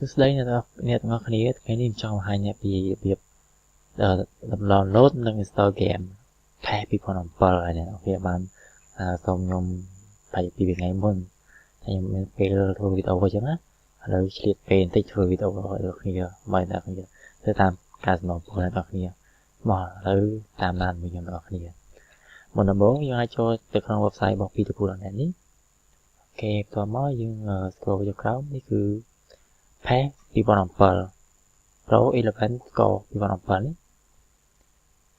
សួស្តីអ្នកទាំងអស់គ្នាថ្ងៃនេះខ្ញុំចង់បង្ហាញអ្នកពីរបៀបdownload និង install game ផែ2007ហើយអ្នកនរគ្នាបានសូមខ្ញុំបាយពីថ្ងៃមុនហើយខ្ញុំមានពេលធ្វើវីដេអូអញ្ចឹងណាឥឡូវឆ្លៀតពេលបន្តិចធ្វើវីដេអូឲ្យអ្នកគ្នាមកអ្នកគ្នាទៅតាមការសំណពរអ្នកគ្នាមកឥឡូវតាមដានមួយខ្ញុំអ្នកគ្នាមុនដំបូងយើងអាចចូលទៅក្នុង website របស់ p2pool.net នេះអូខេបន្ទាប់មកយើង scroll ទៅក្រោមនេះគឺផែ2007 Pro 11 Score 2007នេះ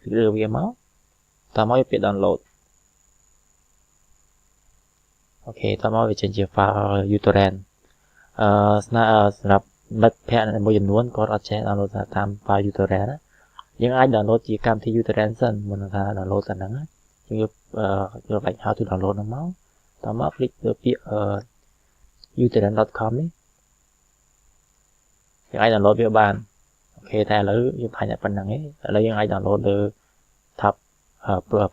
គឺលើវាមកតមកវាពាក្យ download អូខេតមកវាចេញជា file uTorrent សម្រាប់មិត្តភ័ក្តិមួយចំនួនគាត់អត់ចេះ download តាម file uTorrent ណាយើងអាច download ជាកម្មវិធី uTorrent សិនមុនថា download តែហ្នឹងយើងយក how to download ហ្នឹងមកតមកคลิกលើពាក្យuTorrent.com នេះយើងអាច download វាបានអូខេតែឥឡូវយើងបញ្ហាប៉ុណ្្នឹងឯងឥឡូវយើងអាច download លើ tab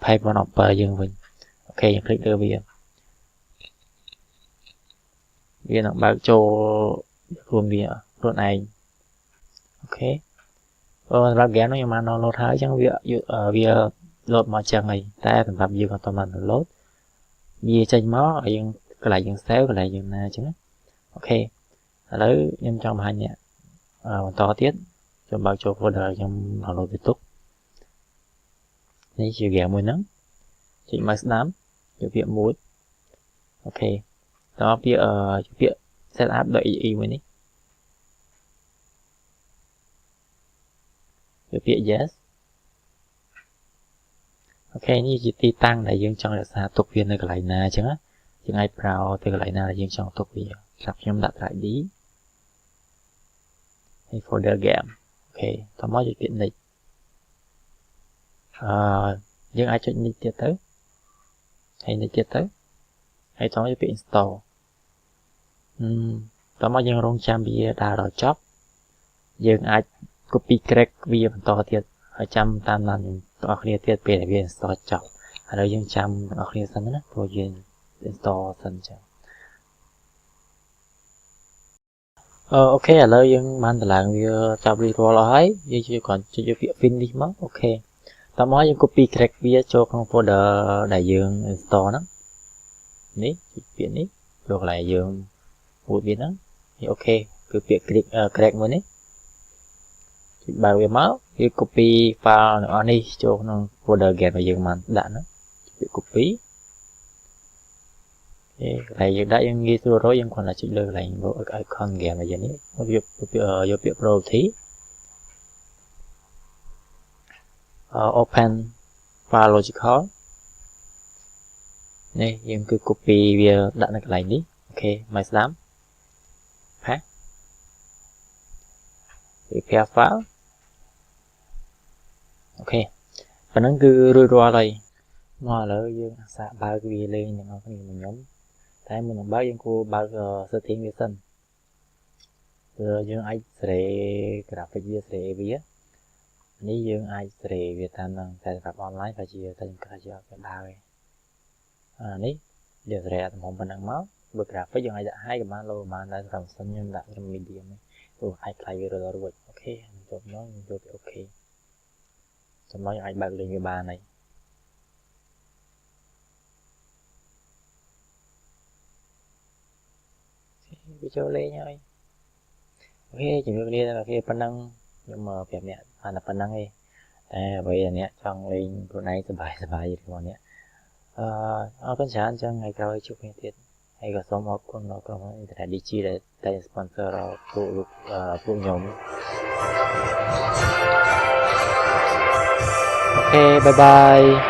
page 17យើងវិញអូខេយើងคลิกលើវានឹងបើកចូលរួមវាខ្លួនឯងអូខេសម្រាប់ game នោះខ្ញុំបាន download ហើយអញ្ចឹងវា load មកចឹងហើយតែសម្រាប់យើងអត់ទាន់បាន download វាចេញមកហើយយើងកន្លែងយើង save កន្លែងយើងណាអញ្ចឹងអូខេឥឡូវខ្ញុំចង់បង្ហាញអ្នកបន្តទៀតខ្ញុំបើកចូល folder ខ្ញុំ download វាទុកនេះជា game មួយហ្នឹងចុច mouse ស្ដាំយកពាក្យ mood អូខេតពាក្យ setup.exe មួយនេះយកពាក្យ yes អូខេនេះជាទីតាំងដែលយើងចង់រក្សាទុកវានៅកន្លែងណាអញ្ចឹងយើងអាចប្រើទៅកន្លែងណាដែលយើងចង់ទុកវាសម្រាប់ខ្ញុំដាក់ ID ហើយ folder game អូខេតមកយកពាក្យ next យើងអាចចុច next ទៀតទៅហើយ next ទៀតទៅហើយតមកយកពាក្យ install តមកយើងរងចាំវាដើរដល់ចប់យើងអាច copy crack វាបន្តទៀតហើយចាំតាមដានអ្នកទាំងអស់គ្នាទៀតពេលដែលវា install ចប់ឥឡូវយើងចាំអ្នកទាំងអស់គ្នាសិនណាព្រោះយើង install សិនចឹងអូខេឥឡូវយើងបានតម្លើងវាចាប់រៀបរាល់អស់ហើយយើងគ្រាន់ចុចយកពាក្យ finish មកអូខេតមកយើង copy crack វាចូលក្នុង folder ដែលយើង install ហ្នឹងនេះពាក្យនេះចូលកន្លែងយើងพูดវាហ្នឹងអូខេគឺពាក្យ crack មួយនេះចុចបើកវាមកវា copy file ទាំងអស់នេះចូលក្នុង folder game ដែលយើងបានដាក់ហ្នឹងពាក្យ copy កន្លែងយើងដាក់យើងងាយស្រួលរកយើងគ្រាន់តែចុចលើកន្លែង icon game ដែលយើងនេះយកពាក្យ property open file logical នេះយើងគឺ copy វាដាក់នៅកន្លែងនេះអូខេមកស្ដាំផា prepare file អូខេប៉ុណ្ណឹងគឺរួចរាល់ហើយមកឥឡូវយើងអាសាបើកវាលេងទាំងអស់គ្នាខ្ញុំតែមុននឹងបើកយើងគួរបើក setting វាសិនព្រោះយើងអាចសេរី graphic វាសេរីវានេះយើងអាចសេរីវាតាមនឹងតែសម្រាប់ online បើជាតែខ្ញុំកាជាអត់ដើរទេនេះយើងសេរីអាទំហំប៉ុណ្ណឹងមកបើ graphic យើងអាចដាក់ high ក៏បាន low ក៏បានតែសម្រាប់សិនខ្ញុំដាក់ត្រឹម medium ទេព្រោះអាចខ្លាយវារត់រួចអូខេចុចមកយើងចូលពីអូខេចំណុចអាចបើកលេងវាបានហើយវាចូលលេងហើយអូខេជំរាបលាដល់គេប៉ុណ្ណឹងខ្ញុំប្រាប់អ្នកបានតែប៉ុណ្ណឹងទេតែអ្វីដែលអ្នកចង់លេងខ្លួនឯងសប្បាយរបស់អ្នកអរគុណច្រើនចឹងថ្ងៃក្រោយជួបគ្នាទៀតហើយក៏សូមអរគុណដល់ក្រុមហ៊ុន Internet DG ដែលតែ sponsor ដល់ពួកខ្ញុំអូខេបាយបាយ